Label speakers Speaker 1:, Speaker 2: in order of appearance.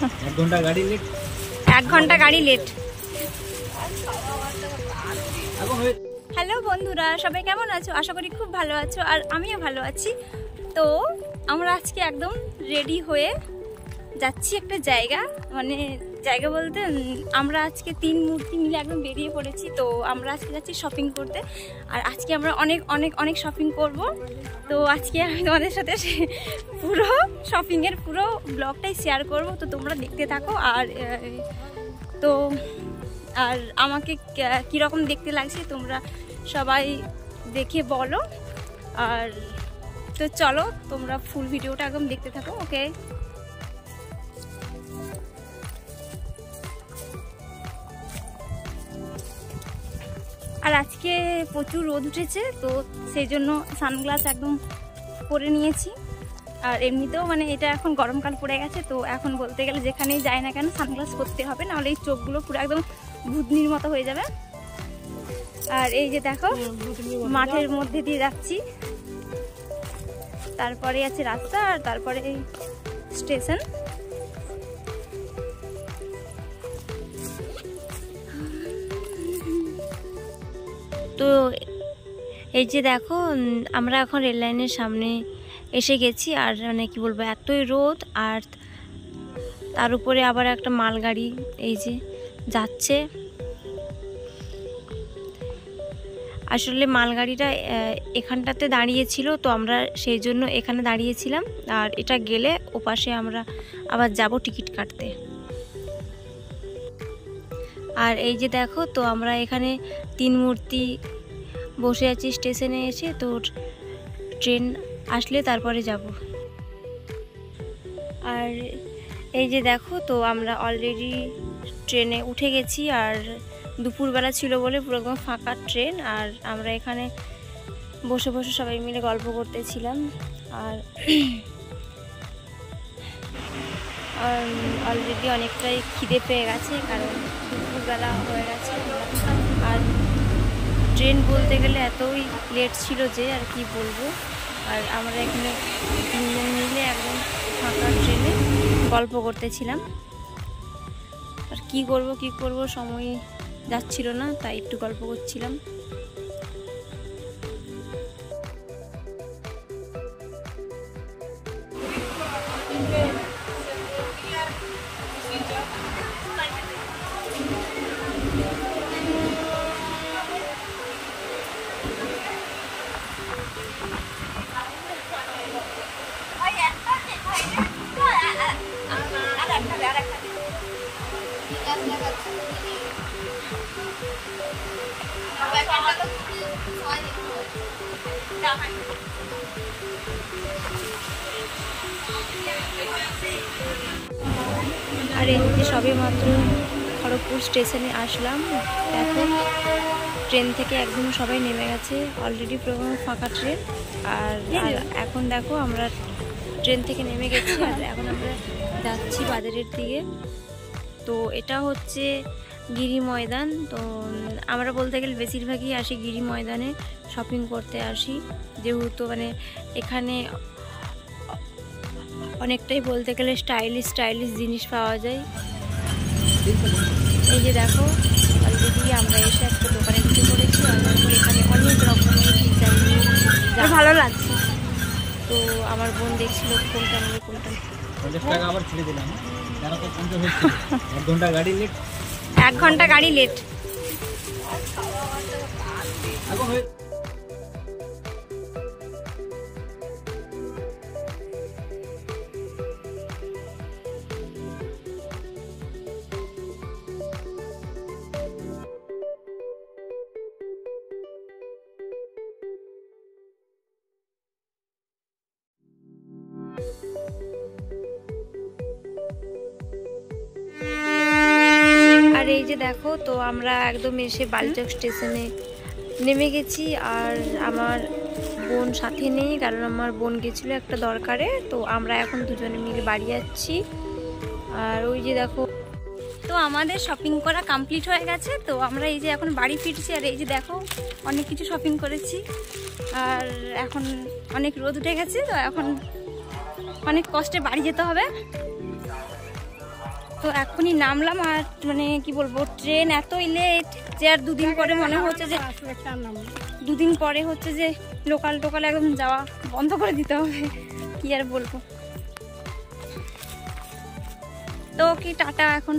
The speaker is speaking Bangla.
Speaker 1: 1 ঘন্টা গাড়ি লেট।
Speaker 2: 1 ঘন্টা গাড়ি লেট। হ্যালো বন্ধুরা, সবাই কেমন আছো? আশা করি খুব ভালো আছো, আর আমিও ভালো আছি। তো আমরা আজকে একদম রেডি হয়ে যাচ্ছি একটা জায়গা, মানে জায়গা বলতে আমরা আজকে 3 মূর্তি মিলে একদম বেরিয়ে পড়েছি। তো আমরা আজকে যাচ্ছি শপিং করতে, আর আজকে আমরা অনেক অনেক অনেক শপিং করব। তো আজকে আমি তোমাদের সাথে পুরো শপিংয়ের পুরো ব্লগটাই শেয়ার করব, তো তোমরা দেখতে থাকো। আর আমাকে কীরকম দেখতে লাগছে তোমরা সবাই দেখে বলো। আর তো চলো তোমরা ফুল ভিডিওটা একদম দেখতে থাকো, ওকে? আর আজকে প্রচুর রোদ উঠেছে, তো সেই জন্য সানগ্লাস একদম পরে নিয়েছি। আর এমনিতেও মানে এটা এখন গরমকাল পড়ে গেছে, তো এখন বলতে গেলে যেখানেই যায় না কেন সানগ্লাস পরতে হবে, নাহলে এই চোখগুলো পুরো একদম ভূতনির মতো হয়ে যাবে। আর এই যে দেখো মাঠের মধ্যে দিয়ে যাচ্ছি, তারপরে আছে রাস্তা, আর তারপরে এই স্টেশন। তো এই যে দেখো আমরা এখন রেল লাইনের সামনে এসে গেছি। আর মানে কি বলবো, এতই রোদ, আর তার উপরে আবার একটা মালগাড়ি এই যে যাচ্ছে। আসলে মালগাড়িটা এখানটাতে দাঁড়িয়েছিল, তো আমরা সেই জন্য এখানে দাঁড়িয়েছিলাম। আর এটা গেলে ওপাশে আমরা আবার যাব টিকিট কাটতে। আর এই যে দেখো, তো আমরা এখানে 3 মূর্তি বসে আছি স্টেশনে এসে। তো ট্রেন আসলে তারপরে যাব। আর এই যে দেখো, তো আমরা অলরেডি ট্রেনে উঠে গেছি। আর দুপুরবেলা ছিল বলে পুরো একদম ফাঁকা ট্রেন। আর আমরা এখানে বসে বসে সবাই মিলে গল্প করতেছিলাম। আর অলরেডি অনেকটাই খিদে পেয়ে গেছে, কারণ দুপুরবেলা হয়ে গেছে। আর ট্রেন বলতে গেলে এতই লেট ছিল যে আর কি বলবো। আর আমরা এখানে 3 জন মিলে একদম ফাঁকা ট্রেনে গল্প করতেছিলাম। আর কি করব সময় যাচ্ছিল না, তাই একটু গল্প করছিলাম। আর এই যে সবে মাত্র খড়গপুর স্টেশনে আসলাম। এখন ট্রেন থেকে একদম সবাই নেমে গেছে, অলরেডি পুরো ফাঁকা ট্রেন। আর এখন দেখো আমরা ট্রেন থেকে নেমে গেছি, আর এখন আমরা যাচ্ছি বাজারের দিকে। তো এটা হচ্ছে গিরি ময়দান। তো আমরা বলতে গেলে বেশিরভাগই আসি গিরি ময়দানে শপিং করতে আসি, যেহেতু মানে এখানে অনেকটাই বলতে গেলে স্টাইলিশ জিনিস পাওয়া যায়। এই যে দেখো অলরেডি আমরা এসে একটা দোকানে ঢুকে পড়েছি। আর এখানে অনেক রকমের ডিজাইন ভালো লাগছে। তো আমার বোন দেখছিল কোনটা নেবে কোনটা।
Speaker 1: 50 টাকা আবার ছেড়ে দিলাম, যারা তো 50 হচ্ছে। 1 ঘন্টা গাড়ি লেট।
Speaker 2: 1 ঘন্টা গাড়ি লেট। আর এই যে দেখো, তো আমরা একদম এসে বালিচক স্টেশনে নেমে গেছি। আর আমার বোন সাথে নেই, কারণ আমার বোন গেছিলো একটা দরকারে। তো আমরা এখন দুজনে মিলে বাড়ি যাচ্ছি। আর ওই যে দেখো, তো আমাদের শপিং করা কমপ্লিট হয়ে গেছে। তো আমরা এই যে এখন বাড়ি ফিরছি। আর এই যে দেখো অনেক কিছু শপিং করেছি। আর এখন অনেক রোদ উঠে গেছে, তো এখন অনেক কষ্টে বাড়ি যেতে হবে। তো এখনই নামলাম আর মানে কি বলবো ট্রেন এতই লেট যে আর দুদিন পরে মনে হচ্ছে যে দুদিন পরে হচ্ছে যে লোকাল টোকাল একদম যাওয়া বন্ধ করে দিতে হবে, কি আর বলবো। তো কি টাটা, এখন